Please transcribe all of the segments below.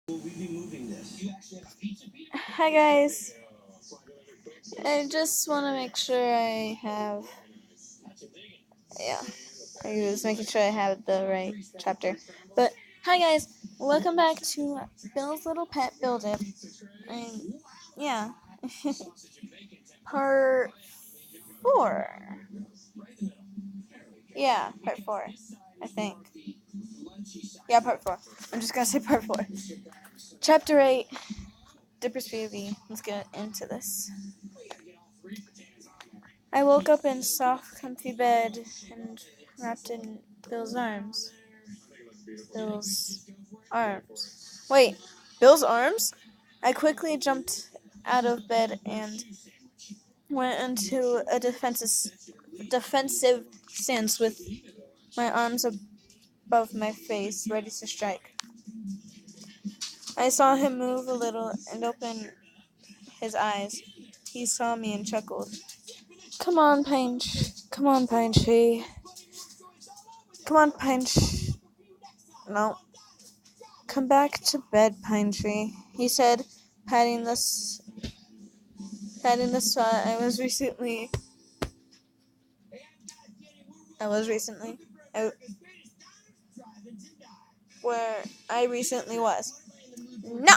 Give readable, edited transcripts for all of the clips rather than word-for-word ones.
Hi guys, I just want to make sure I have, yeah, I was making sure I have the right chapter. But hi guys, welcome back to Bill's Little Pet Billdip. And yeah, part 4. Yeah, part 4, I think. Yeah, part 4. I'm just gonna say part 4. Chapter 8, Dipper's POV. Let's get into this. I woke up in soft, comfy bed and wrapped in Bill's arms. Bill's arms. Wait, Bill's arms? I quickly jumped out of bed and went into a defensive stance with my arms above my face, ready to strike. I saw him move a little and open his eyes. He saw me and chuckled. Come on, Come on, Pine Tree. Come on, Pine Tree. No. Come back to bed, Pine Tree, he said, patting the spot I was recently where I recently was. No!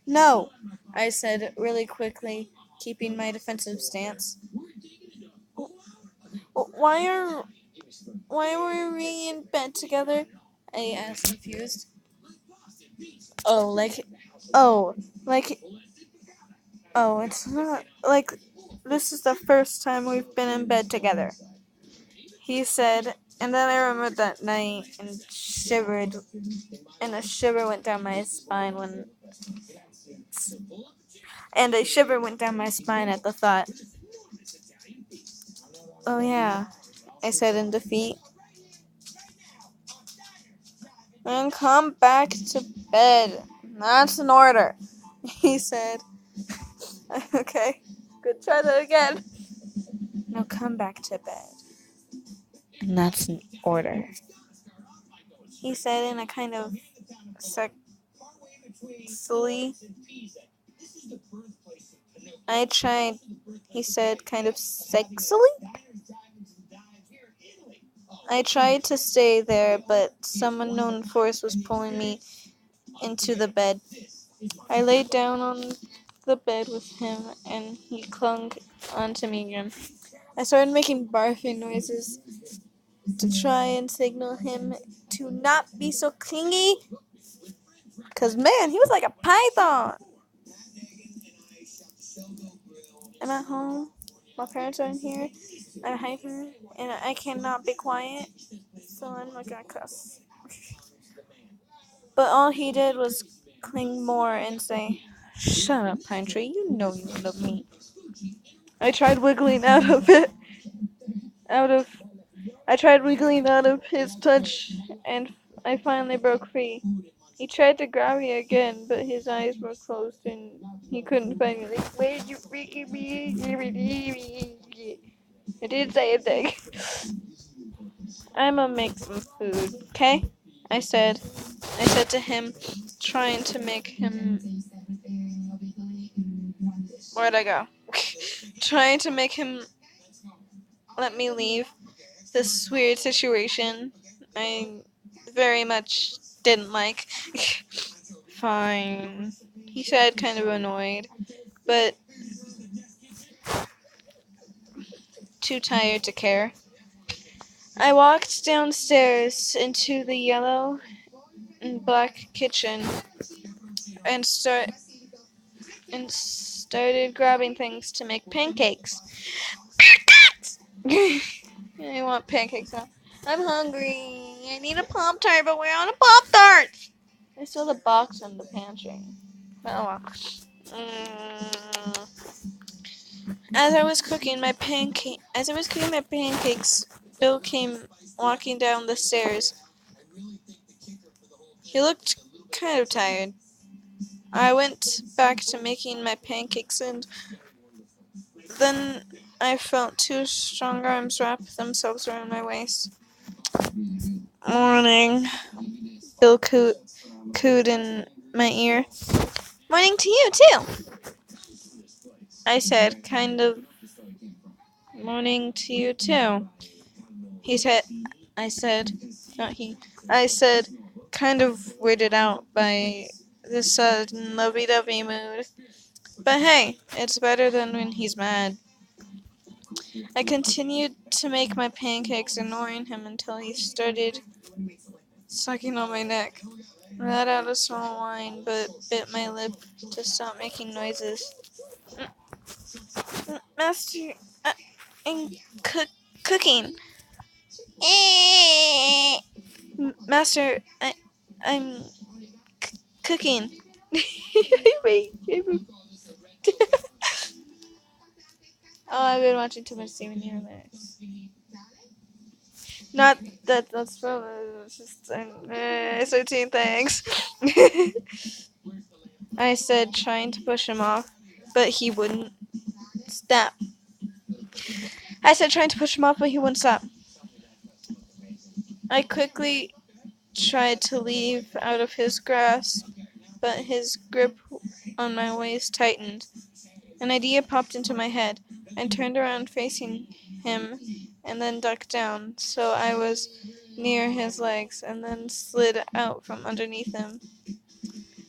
No, I said really quickly, keeping my defensive stance. Why were we in bed together? I asked, confused. Oh, like, it's not like this is the first time we've been in bed together, he said, and then I remembered that night and a shiver went down my spine at the thought. Oh yeah, I said in defeat. And come back to bed. That's an order, he said. Okay, good, try that again. Now come back to bed. And that's an order, he said in a kind of sexily. I tried, he said kind of sexily. I tried to stay there, but some unknown force was pulling me into the bed. I laid down on the bed with him, and he clung onto me again. I started making barfing noises to try and signal him to not be so clingy. 'Cause man, he was like a python. I'm at home. My parents aren't here. I'm hyper, and I cannot be quiet, so I'm not gonna cuss. But all he did was cling more and say, "Shut up, Pine Tree. You know you love me." I tried wiggling out of it. I tried wiggling out of his touch, and I finally broke free. He tried to grab me again, but his eyes were closed and he couldn't find me. Like, where'd you freaking be? I didn't say a thing. I'ma make some food, okay? I said to him, trying to make him. Where'd I go? Trying to make him let me leave this weird situation I very much didn't like. Fine, he said, kind of annoyed, but too tired to care. I walked downstairs into the yellow and black kitchen and started grabbing things to make pancakes. Pancakes! I want pancakes now. I'm hungry. I need a Pop-Tart, but we're on a Pop-Tart! I saw the box in the pantry. Oh well. As I was cooking my pancakes, Bill came walking down the stairs. He looked kind of tired. I went back to making my pancakes, and then I felt two strong arms wrap themselves around my waist. Morning. Bill cooed in my ear. Morning to you, too, I said, kind of. Morning to you, too. He said, I said, not he. I said, kind of weirded out by this sudden lovey-dovey mood. But hey, it's better than when he's mad. I continued to make my pancakes, ignoring him until he started sucking on my neck. I let out a small whine, but bit my lip to stop making noises. Master, I'm cooking. Master, I'm cooking. Wait. Oh, I've been watching too much Steven Universe. Not that that's probably just 13 things. I said, trying to push him off, but he wouldn't stop. I said, trying to push him off, but he wouldn't stop. I quickly tried to leave out of his grasp, but his grip on my waist tightened. An idea popped into my head. I turned around facing him and then ducked down, so I was near his legs, and then slid out from underneath him.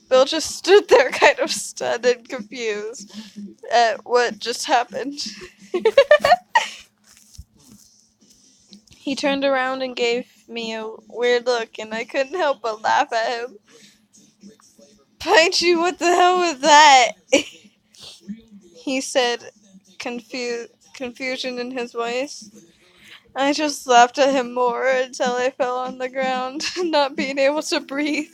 Bill just stood there kind of stunned and confused at what just happened. He turned around and gave me a weird look, and I couldn't help but laugh at him. Pinetree, what the hell was that? He said, confusion in his voice. I just laughed at him more until I fell on the ground, not being able to breathe.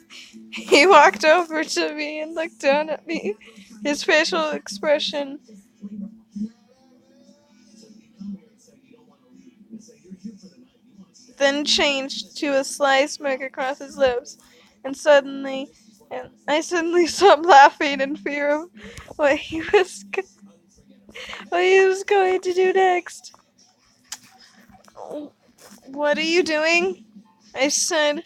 He walked over to me and looked down at me. His facial expression then changed to a sly smirk across his lips, and I suddenly stopped laughing in fear of what he was going to do next. What are you doing? I said,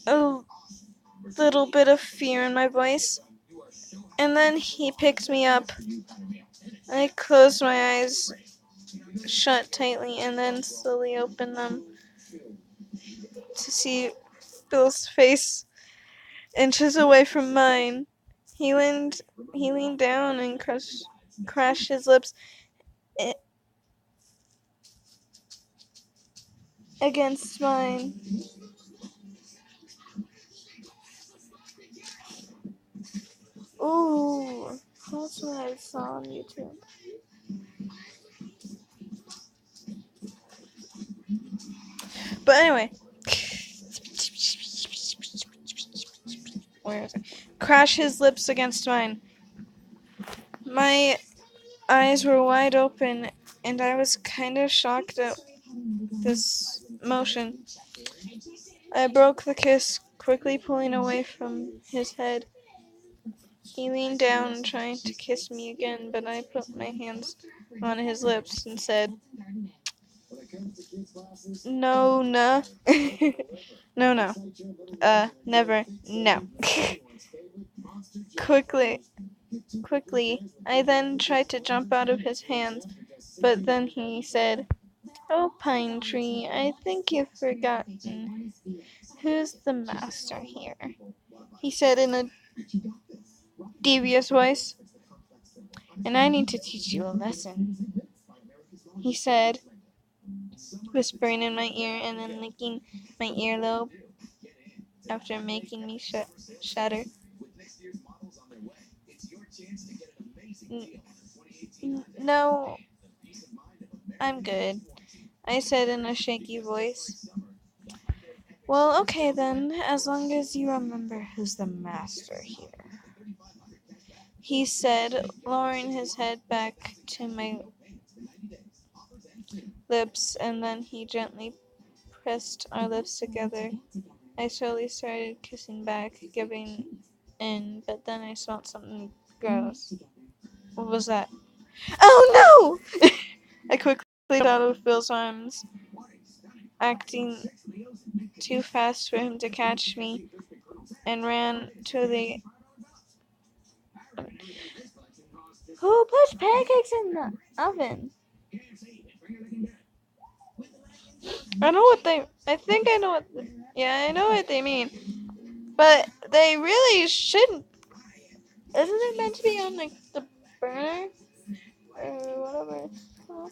a little bit of fear in my voice. And then he picked me up. I closed my eyes shut tightly and then slowly opened them to see Bill's face inches away from mine. He leaned down and crashed his lips against mine. Ooh, that's what I saw on YouTube. But anyway, where is it? Crash his lips against mine. My eyes were wide open, and I was kind of shocked at this motion. I broke the kiss, quickly pulling away from his head. He leaned down, trying to kiss me again, but I put my hands on his lips and said, No, no. No. Never, no. Quickly, I then tried to jump out of his hands, but then he said, Oh, Pinetree, I think you've forgotten. Who's the master here? He said in a devious voice. And I need to teach you a lesson, he said, whispering in my ear and then licking my earlobe after making me shudder. No, I'm good, I said in a shaky voice. Well, okay then, as long as you remember who's the master here, he said, lowering his head back to my lips, and then he gently pressed our lips together. I slowly started kissing back, giving in, but then I smelled something gross. What was that? Oh no! I quickly got out of Bill's arms acting too fast for him to catch me, and ran to the... Who puts pancakes in the oven? I think I know what... Yeah, I know what they mean. But they really shouldn't. Isn't it meant to be on, like, the burner? Or whatever it's called.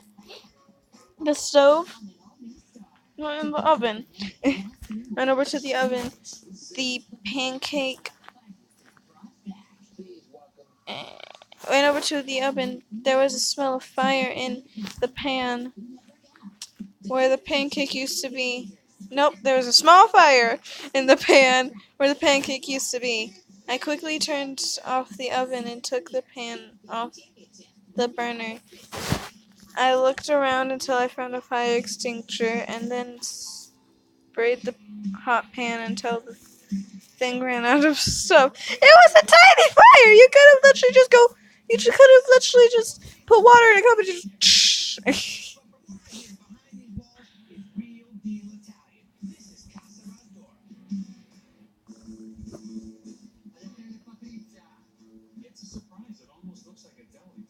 The stove? Not in the oven. Went over to the oven. The pancake... Went over to the oven. There was a smell of fire in the pan where the pancake used to be. Nope, there was a small fire in the pan where the pancake used to be. I quickly turned off the oven and took the pan off the burner. I looked around until I found a fire extinguisher and then sprayed the hot pan until the thing ran out of stuff. It was a tiny fire! You could have literally just put water in a cup and just...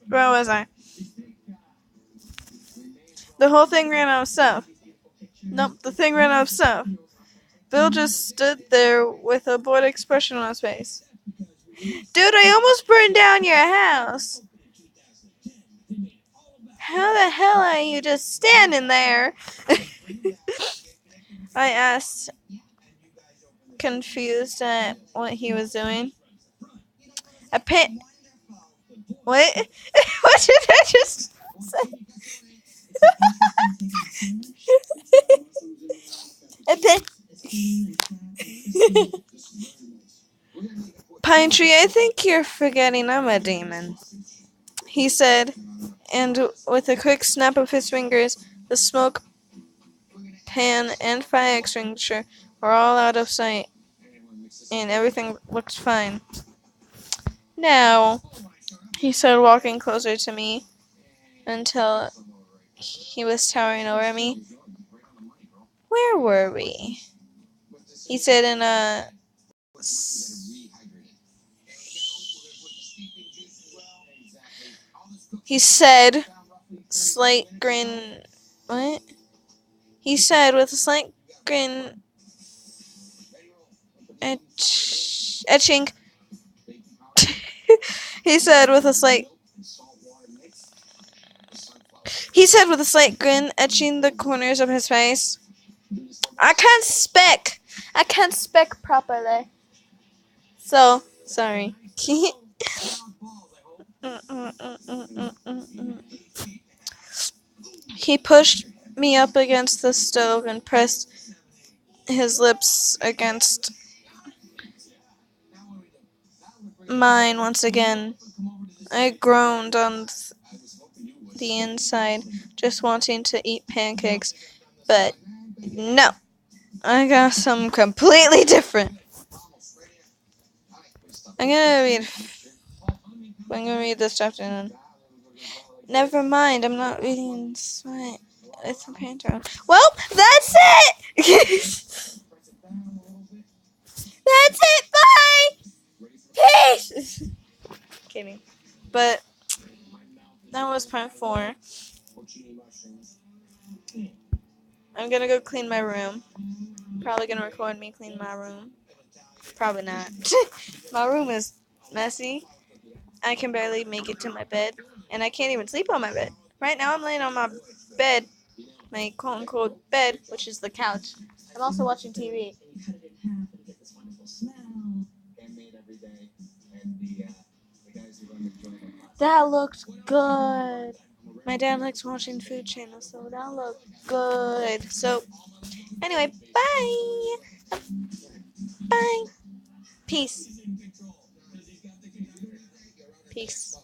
Where was I? The whole thing ran out of stuff. Nope, the thing ran out of stuff. Bill just stood there with a bored expression on his face. Dude, I almost burned down your house. How the hell are you just standing there? I asked, confused at what he was doing. What? What did I just say? Pine Tree, I think you're forgetting I'm a demon, he said, and with a quick snap of his fingers, the smoke pan and fire extinguisher were all out of sight, and everything looked fine. Now, he said, walking closer to me until he was towering over me. Where were we? He said in a... He said, slight grin... What? He said with a slight grin... Etching... He said with a slight grin, etching the corners of his face. I can't speak properly. So, sorry. He pushed me up against the stove and pressed his lips against mine once again. I groaned on the inside, just wanting to eat pancakes, but no, I got something completely different. I'm gonna read this chapter. Never mind, I'm not reading Smite. It's a Panther. Well, that's it! That's it, bye! Peace! Kidding. But that was part 4. I'm gonna go clean my room. Probably gonna record me clean my room. Probably not. My room is messy. I can barely make it to my bed. And I can't even sleep on my bed. Right now I'm laying on my bed. My quote-unquote bed, which is the couch. I'm also watching TV. That looked good. My dad likes watching Food Channel, so that looked good. So, anyway, bye. Bye. Peace. Peace.